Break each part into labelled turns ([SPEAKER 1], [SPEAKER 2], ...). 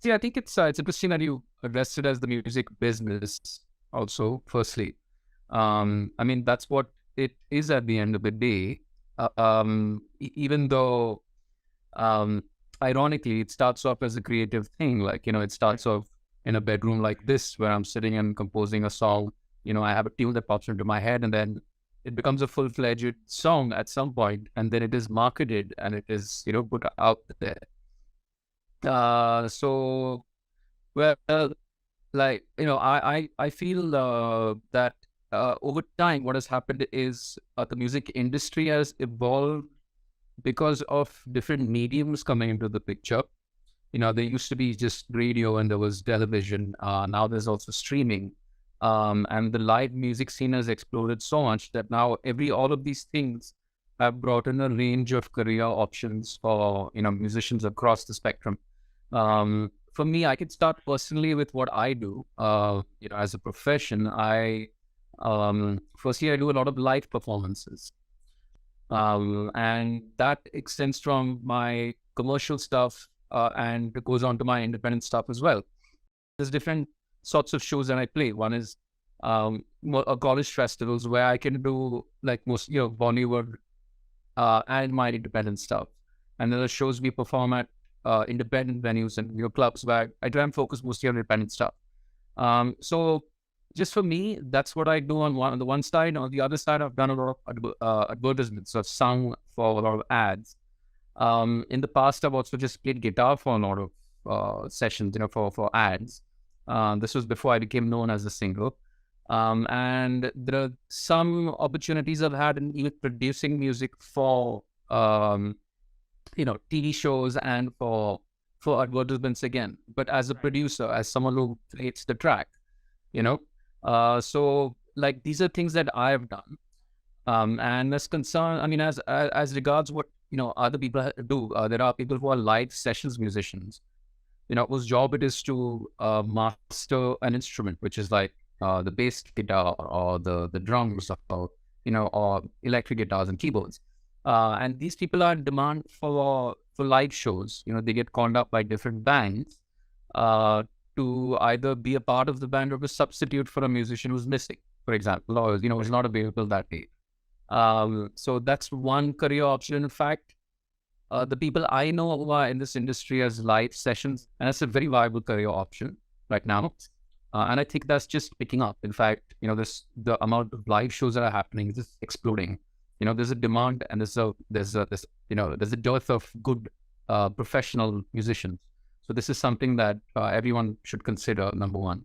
[SPEAKER 1] See, I think it's interesting that you addressed it as the music business also, firstly. I mean, that's what it is at the end of the day. Even though, um, ironically, it starts off as a creative thing. Like, it starts off in a bedroom like this, where I'm sitting and composing a song. I have a tune that pops into my head, and then it becomes a full-fledged song at some point, and then it is marketed and it is, put out there. So, well, like, I feel that over time, what has happened is the music industry has evolved because of different mediums coming into the picture. There used to be just radio and there was television. Now there's also streaming. And the live music scene has exploded so much that now all of these things have brought in a range of career options for, musicians across the spectrum. For me, I could start personally with what I do. As a profession, firstly, I do a lot of live performances. And that extends from my commercial stuff and it goes on to my independent stuff as well. There's different sorts of shows that I play. One is college festivals where I can do like most, Bollywood and my independent stuff. And there are shows we perform at independent venues and clubs where I try and focus mostly on independent stuff. So just for me, that's what I do on the one side. On the other side, I've done a lot of advertisements. So I've sung for a lot of ads. In the past, I've also just played guitar for a lot of sessions, for ads. This was before I became known as a singer. And there are some opportunities I've had in even producing music for, TV shows and for advertisements again. But as a producer, as someone who creates the track, so like these are things that I've done. And as concern, I mean, as regards what other people do, there are people who are live sessions musicians, whose job it is to master an instrument, which is like the bass guitar or the drums or electric guitars and keyboards. And these people are in demand for live shows. They get called up by different bands to either be a part of the band or a substitute for a musician who's missing, for example, or is not available that day. So that's one career option. In fact, the people I know who are in this industry as live sessions, and that's a very viable career option right now. And I think that's just picking up. In fact, the amount of live shows that are happening is just exploding. There's a demand and there's a dearth of good professional musicians. So this is something that everyone should consider, number one.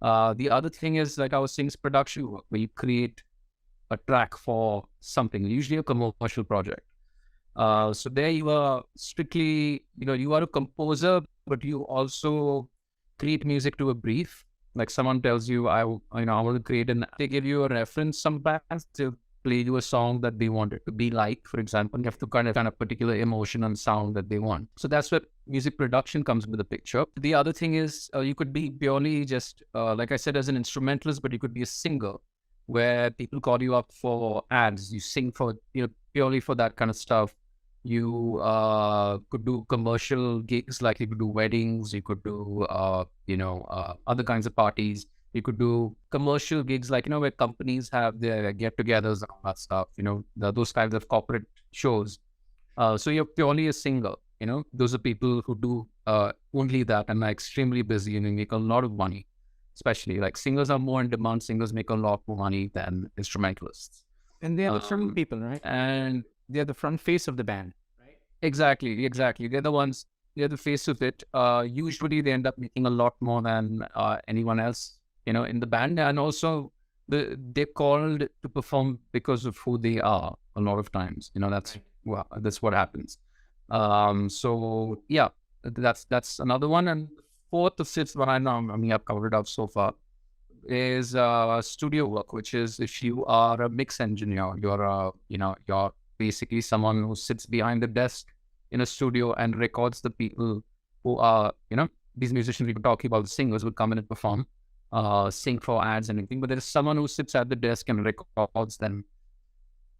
[SPEAKER 1] The other thing is, like I was saying, is production work, where you create a track for something, usually a commercial project. So there you are strictly, you are a composer, but you also create music to a brief. Like someone tells you, I want to create they give you a reference, some bands to play you a song that they want it to be like, for example. You have to kind of particular emotion and sound that they want. So that's where music production comes into the picture. The other thing is you could be purely just, like I said, as an instrumentalist, but you could be a singer where people call you up for ads. You sing for, purely for that kind of stuff. You could do commercial gigs, like you could do weddings, you could do, other kinds of parties. You could do commercial gigs, like, where companies have their get-togethers and all that stuff, those kinds of corporate shows. So you're purely a singer, those are people who do only that and are extremely busy and make a lot of money. Especially like singers are more in demand. Singers make a lot more money than instrumentalists.
[SPEAKER 2] And they are the front people, right?
[SPEAKER 1] And
[SPEAKER 2] they're the front face of the band, right?
[SPEAKER 1] Exactly. They're the face of it. Usually they end up making a lot more than anyone else, in the band. And also they're called to perform because of who they are a lot of times. That's what happens. So yeah, that's another one. And fourth or fifth one I've covered up so far is studio work, which is if you are a mix engineer, you're basically someone who sits behind the desk in a studio and records the people who are, these musicians we were talking about, the singers would come in and perform, sing for ads and anything, but there's someone who sits at the desk and records them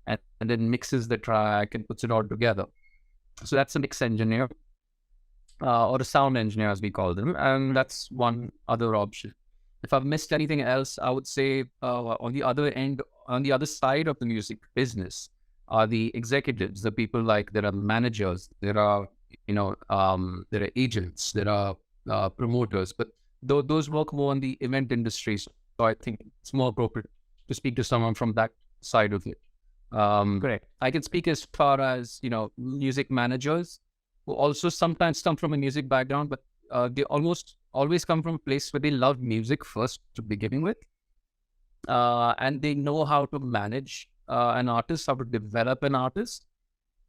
[SPEAKER 1] and then mixes the track and puts it all together. So that's a mix engineer. or a sound engineer, as we call them. And that's one other option. If I've missed anything else, I would say on the other end, on the other side of the music business, are the executives, the people like there are managers, there are, there are agents, there are promoters, but those work more on the event industry. So I think it's more appropriate to speak to someone from that side of it.
[SPEAKER 2] Correct.
[SPEAKER 1] I can speak as far as, music managers who also sometimes come from a music background, but they almost always come from a place where they love music first to begin with. And they know how to manage an artist, how to develop an artist.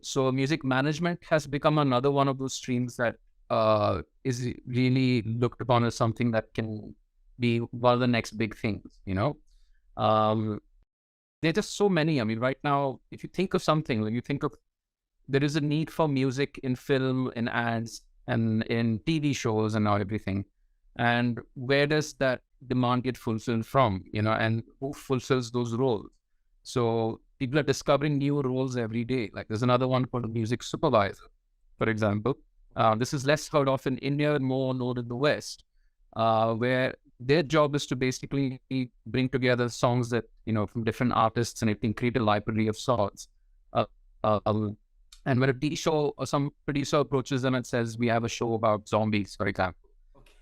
[SPEAKER 1] So music management has become another one of those streams that is really looked upon as something that can be one of the next big things. There are just so many. I mean, right now, if you think of something, like you think of, there is a need for music in film, in ads, and in TV shows and now everything. And where does that demand get fulfilled from, and who fulfills those roles? So people are discovering new roles every day. Like there's another one called a music supervisor, for example. This is less heard of in India and more known in the West, where their job is to basically bring together songs that, from different artists, and it can create a library of songs. And when a TV show or some producer approaches them and says, we have a show about zombies, for example,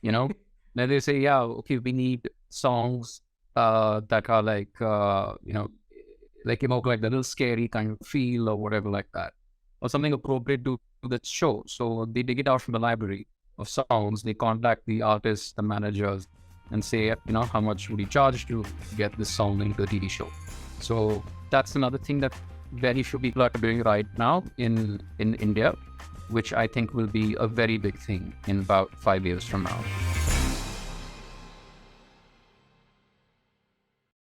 [SPEAKER 1] then they say, yeah, okay, we need songs that are like, like a little scary kind of feel or whatever like that, or something appropriate to the show. So they dig it out from the library of songs. They contact the artists, the managers, and say, how much would you charge to get this song into the TV show? So that's another thing that very few people are doing right now in India, which I think will be a very big thing in about 5 years from now.